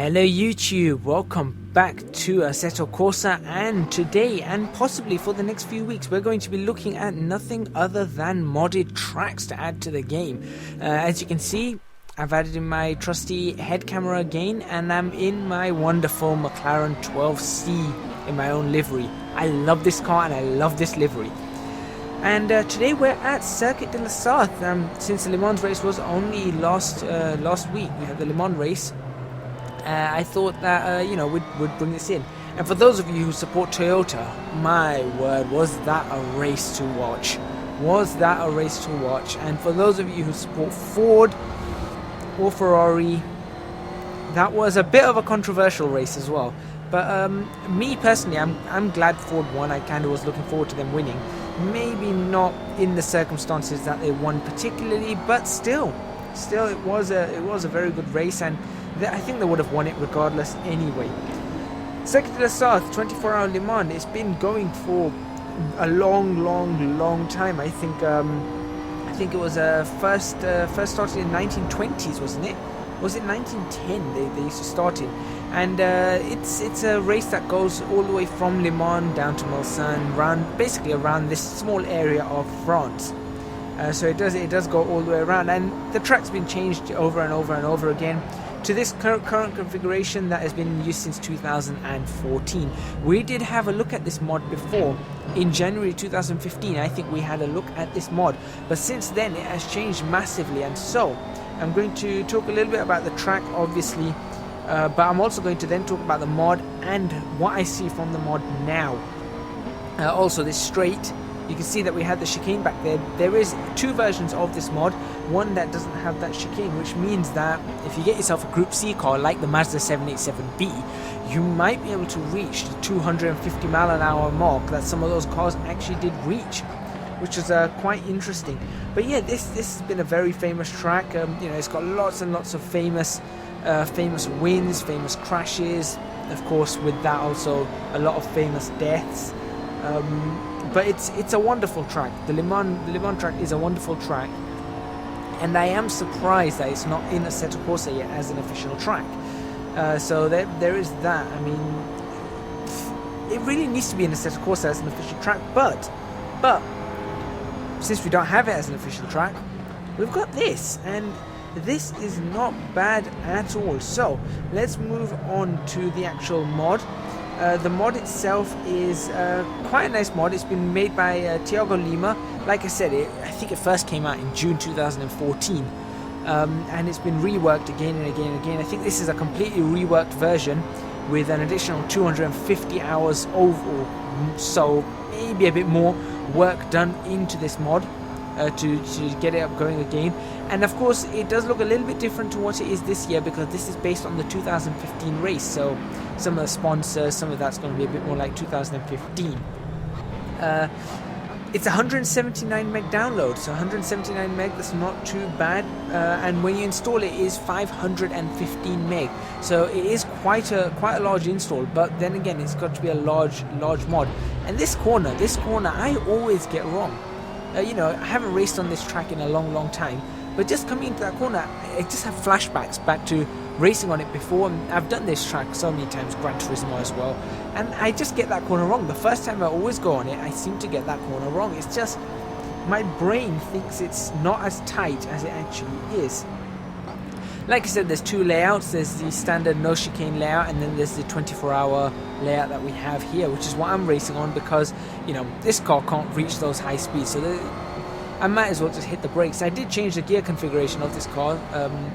Hello YouTube, welcome back to Assetto Corsa, and today and possibly for the next few weeks we're going to be looking at nothing other than modded tracks to add to the game. As you can see, I've added in my trusty head camera again, and I'm in my wonderful McLaren 12C in my own livery. I love this car and I love this livery. And today we're at Circuit de la Sarthe. Since the Le Mans race was only last week, we had the Le Mans race. I thought that we'd bring this in. And for those of you who support Toyota, my word, was that a race to watch? Was that a race to watch? And for those of you who support Ford or Ferrari, that was a bit of a controversial race as well. But me personally, I'm glad Ford won. I kind of was looking forward to them winning. Maybe not in the circumstances that they won particularly, but still it was a very good race, and I think they would have won it regardless anyway. Circuit de la Sarthe 24-hour Le Mans. It's been going for a long time. I think it was first started in 1920s, wasn't it? Was it 1910 they used to start it? And it's a race that goes all the way from Le Mans down to Mulsanne, basically around this small area of France. So it does go all the way around, and the track's been changed over and over again to this current configuration that has been in use since 2014. We did have a look at this mod before. In January 2015, I think we had a look at this mod, but since then it has changed massively. And so I'm going to talk a little bit about the track, obviously, but I'm also going to then talk about the mod and what I see from the mod now. Also, this straight, you can see that we had the chicane back there. There is two versions of this mod, one that doesn't have that chicane, which means that if you get yourself a Group C car like the Mazda 787B, you might be able to reach the 250 mile an hour mark that some of those cars actually did reach, which is quite interesting. But yeah, this has been a very famous track. It's got lots and lots of famous wins, famous crashes, of course with that also a lot of famous deaths. But it's a wonderful track. The Le Mans track is a wonderful track, and I am surprised that it's not in Assetto Corsa yet as an official track. So there is that. I mean, it really needs to be in Assetto Corsa as an official track, but since we don't have it as an official track, we've got this, and this is not bad at all. So let's move on to the actual mod. The mod itself is quite a nice mod. It's been made by Thiago Lima. Like I said, I think it first came out in June 2014, and it's been reworked again and again and again. I think this is a completely reworked version with an additional 250 hours overall, so maybe a bit more work done into this mod to get it up going again. And of course it does look a little bit different to what it is this year, because this is based on the 2015 race, so some of the sponsors, some of that's going to be a bit more like 2015. It's 179 meg download, so 179 meg, that's not too bad, and when you install it is 515 meg, so it is quite a large install. But then again, it's got to be a large mod. And this corner I always get wrong. I haven't raced on this track in a long time, but just coming into that corner, I just have flashbacks back to racing on it before. And I've done this track so many times, Gran Turismo as well, and I just get that corner wrong. The first time I always go on it, I seem to get that corner wrong. It's just my brain thinks it's not as tight as it actually is. Like I said, there's two layouts. There's the standard no chicane layout, and then there's the 24-hour layout that we have here, which is what I'm racing on, because this car can't reach those high speeds, so I might as well just hit the brakes. I did change the gear configuration of this car.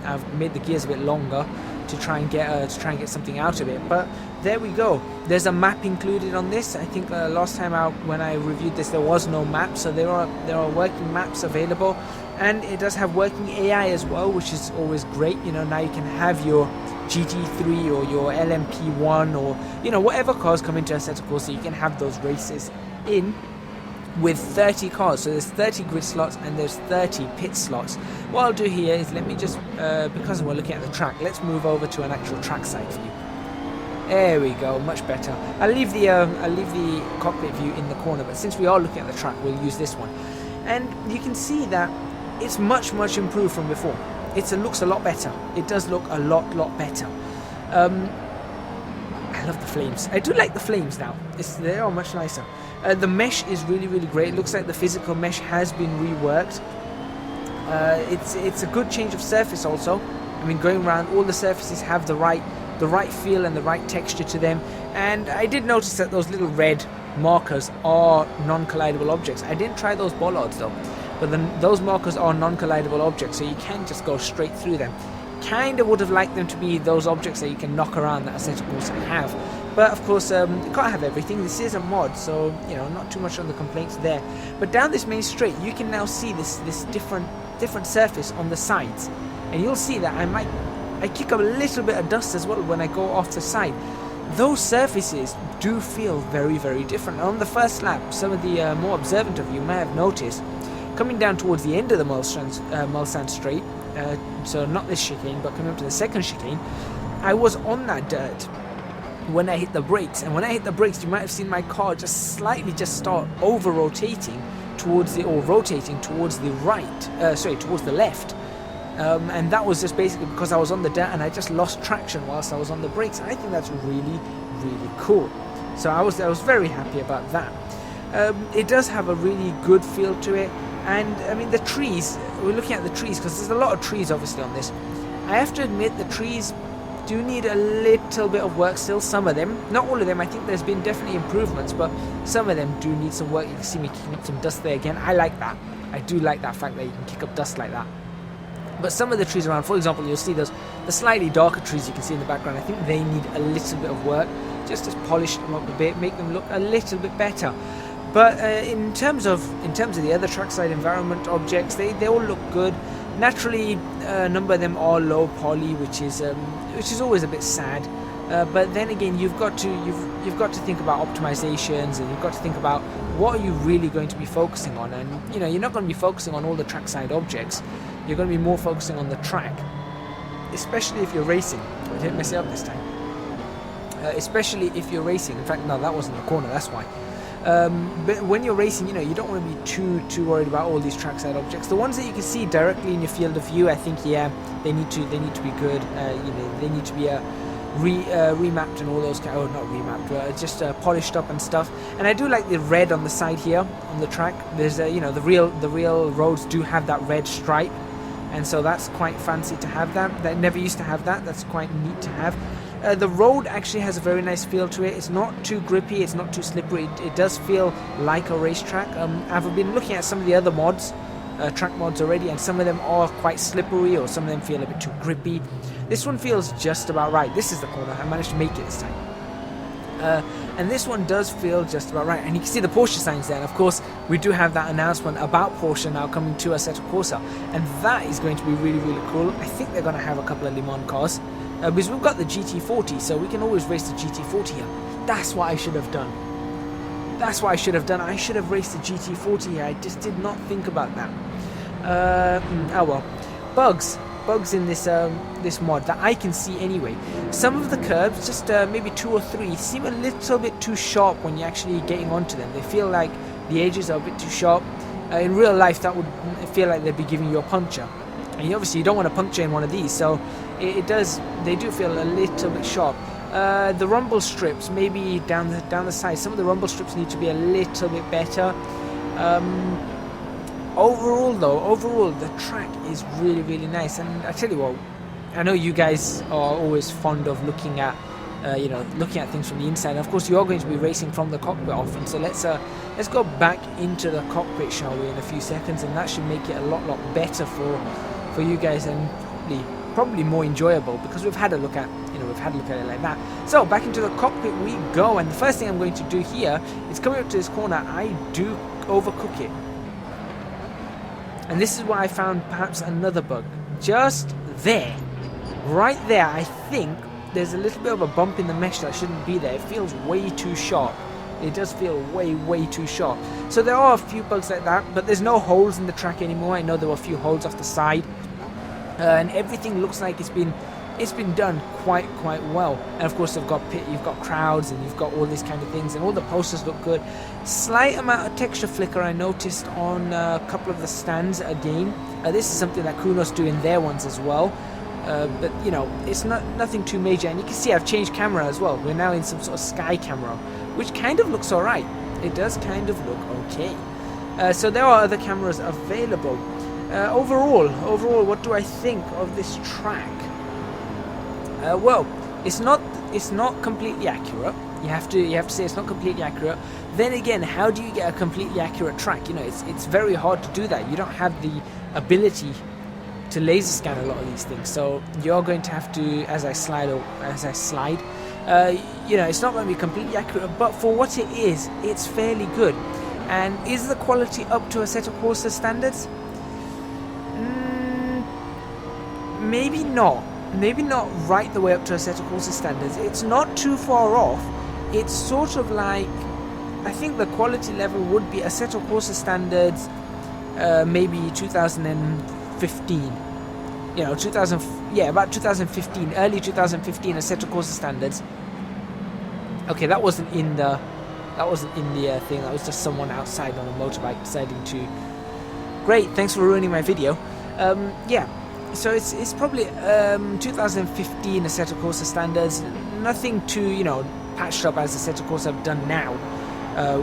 I've made the gears a bit longer to try and get something out of it. But there we go. There's a map included on this. I think last time out when I reviewed this, there was no map, so there are working maps available, and it does have working AI as well, which is always great. Now you can have your GT3 or your LMP1 or whatever cars come into Assetto Corsa, you can have those races in with 30 cars. So there's 30 grid slots and there's 30 pit slots. What I'll do here is, let me just because we're looking at the track, let's move over to an actual track side view. There we go, much better. I'll leave the cockpit view in the corner, but since we are looking at the track, we'll use this one. And you can see that it's much improved from before. It looks a lot better. It does look a lot better. I love the flames. I do like the flames now. They are much nicer. The mesh is really, really great. It looks like the physical mesh has been reworked. It's a good change of surface also. I mean, going around, all the surfaces have the right feel and the right texture to them. And I did notice that those little red markers are non-collidable objects. I didn't try those bollards though, but then those markers are non-collidable objects, so you can just go straight through them. Kind of would have liked them to be those objects that you can knock around that Assetto Corsa have, but of course you can't have everything. This is a mod, so you know, not too much on the complaints there. But down this main straight, you can now see this different surface on the sides, and you'll see that I kick up a little bit of dust as well when I go off the side. Those surfaces do feel very, very different. On the first lap, some of the more observant of you may have noticed, coming down towards the end of the Mulsanne straight, so not this chicane, but coming up to the second chicane, I was on that dirt when I hit the brakes. And when I hit the brakes, you might have seen my car just slightly start over-rotating towards the right, towards the left. And that was just basically because I was on the dirt and I just lost traction whilst I was on the brakes. And I think that's really, really cool. So I was very happy about that. It does have a really good feel to it. And I mean, the trees, we're looking at the trees because there's a lot of trees obviously on this. I have to admit the trees do need a little bit of work still, some of them. Not all of them, I think there's been definitely improvements, but some of them do need some work. You can see me kicking up some dust there again. I like that. I do like that fact that you can kick up dust like that. But some of the trees around, for example, you'll see the slightly darker trees you can see in the background. I think they need a little bit of work, just to polish them up a bit, make them look a little bit better. But in terms of the other trackside environment objects, they all look good. Naturally, a number of them are low poly, which is always a bit sad. But then again, you've got to think about optimizations, and you've got to think about what are you really going to be focusing on. And you know, you're not going to be focusing on all the trackside objects. You're going to be more focusing on the track, especially if you're racing. I didn't mess it up this time. Especially if you're racing. In fact, no, that wasn't the corner. That's why. But when you're racing, you know, you don't want to be too worried about all these trackside objects. The ones that you can see directly in your field of view, I think, yeah, they need to be good. You know, they need to be remapped and all those kind. Oh, not remapped, just polished up and stuff. And I do like the red on the side here on the track. There's you know, the real roads do have that red stripe, and so that's quite fancy to have that. That never used to have that. That's quite neat to have. The road actually has a very nice feel to it. It's not too grippy, it's not too slippery. It does feel like a racetrack. I've been looking at some of the other mods, track mods already, and some of them are quite slippery, or some of them feel a bit too grippy. This one feels just about right. This is the corner. I managed to make it this time. And this one does feel just about right. And you can see the Porsche signs there. And of course, we do have that announcement about Porsche now coming to Assetto Corsa. And that is going to be really, really cool. I think they're going to have a couple of Le Mans cars. Because we've got the GT40, so we can always race the GT40 here. That's what I should have done. That's what I should have done. I should have raced the GT40 here. I just did not think about that. Oh well. Bugs in this mod that I can see anyway. Some of the curbs, just maybe 2 or 3, seem a little bit too sharp when you're actually getting onto them. They feel like the edges are a bit too sharp. In real life, that would feel like they'd be giving you a puncture. And obviously you don't want to puncture in one of these, so they do feel a little bit sharp. The rumble strips, maybe down the side, some of the rumble strips need to be a little bit better. Overall the track is really, really nice. And I tell you what, I know you guys are always fond of looking at things from the inside. And of course, you are going to be racing from the cockpit often, so let's go back into the cockpit, shall we, in a few seconds, and that should make it a lot better for you guys, and probably more enjoyable, because we've had a look at it like that. So back into the cockpit we go, and the first thing I'm going to do here is coming up to this corner. I do overcook it, and this is where I found perhaps another bug. Just there, right there, I think there's a little bit of a bump in the mesh that shouldn't be there. It feels way too sharp. It does feel way too sharp. So there are a few bugs like that, but there's no holes in the track anymore. I know there were a few holes off the side, and everything looks like it's been done quite well. And of course, you've got crowds, and you've got all these kind of things, and all the posters look good. Slight amount of texture flicker I noticed on a couple of the stands again. This is something that Kunos do in their ones as well. but you know, it's nothing too major. And you can see I've changed camera as well. We're now in some sort of sky camera, which kind of looks alright. It does kind of look okay. So there are other cameras available. Overall, what do I think of this track? Well, it's not completely accurate. You have to say it's not completely accurate. Then again, how do you get a completely accurate track? You know, it's very hard to do that. You don't have the ability to laser scan a lot of these things. So you're going to have to, as I slide, you know, it's not going to be completely accurate. But for what it is, it's fairly good. And is the quality up to Assetto Corsa standards? Maybe not. Maybe not right the way up to Assetto Corsa standards. It's not too far off. It's sort of like, I think the quality level would be Assetto Corsa standards, maybe 2015. You know, about 2015, early 2015 Assetto Corsa standards. Okay, that wasn't in the thing. That was just someone outside on a motorbike deciding to. Great, thanks for ruining my video. Yeah. So it's probably 2015 Assetto Corsa standards. Nothing too, you know, patched up as Assetto Corsa have done now.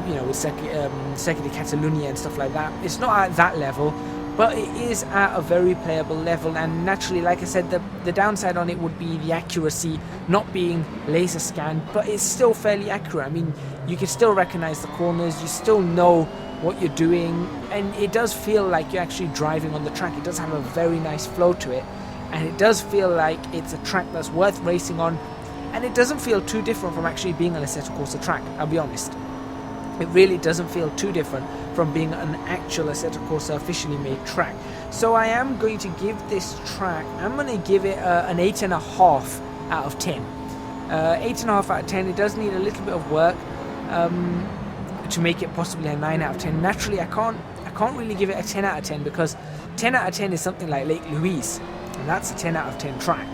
You know, with Circuit de Catalunya and stuff like that. It's not at that level, but it is at a very playable level. And naturally, like I said, the downside on it would be the accuracy not being laser scanned, but it's still fairly accurate. I mean, you can still recognize the corners. You still know what you're doing, and it does feel like you're actually driving on the track. It does have a very nice flow to it, and it does feel like it's a track that's worth racing on, and it doesn't feel too different from actually being an Assetto Corsa track, I'll be honest. It really doesn't feel too different from being an actual Assetto Corsa officially made track. So I am going to give this track, I'm going to give it an 8.5 out of 10. 8.5 out of 10. It does need a little bit of work to make it possibly a 9 out of 10. Naturally, I can't really give it a 10 out of 10 because 10 out of 10 is something like Lake Louise, and that's a 10 out of 10 track.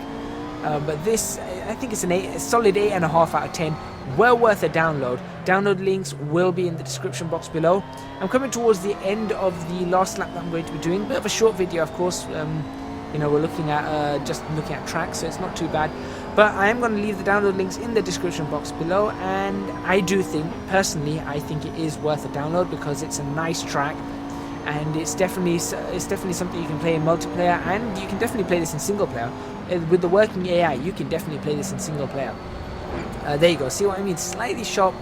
But this, I think it's a solid 8.5 out of 10. Well worth a download. Download links will be in the description box below. I'm coming towards the end of the last lap that I'm going to be doing. Bit of a short video, of course. You know, we're looking at just looking at tracks, so it's not too bad. But I am going to leave the download links in the description box below, and I do think, personally, I think it is worth a download because it's a nice track, and it's definitely something you can play in multiplayer, and you can definitely play this in single player. With the working AI, you can definitely play this in single player. There you go. See what I mean? Slightly sharp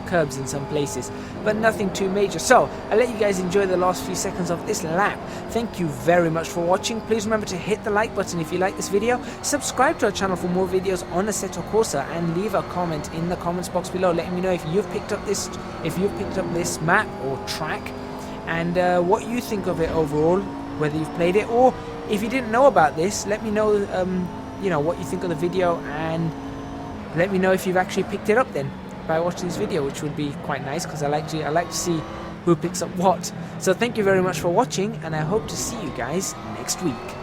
curbs in some places, but nothing too major. So I'll let you guys enjoy the last few seconds of this lap. Thank you very much for watching. Please remember to hit the like button if you like this video, subscribe to our channel for more videos on Assetto Corsa, and leave a comment in the comments box below letting me know if you've picked up this map or track, and what you think of it overall, whether you've played it, or if you didn't know about this, let me know you know, what you think of the video, and let me know if you've actually picked it up then by watching this video, which would be quite nice because I like to see who picks up what. So thank you very much for watching, and I hope to see you guys next week.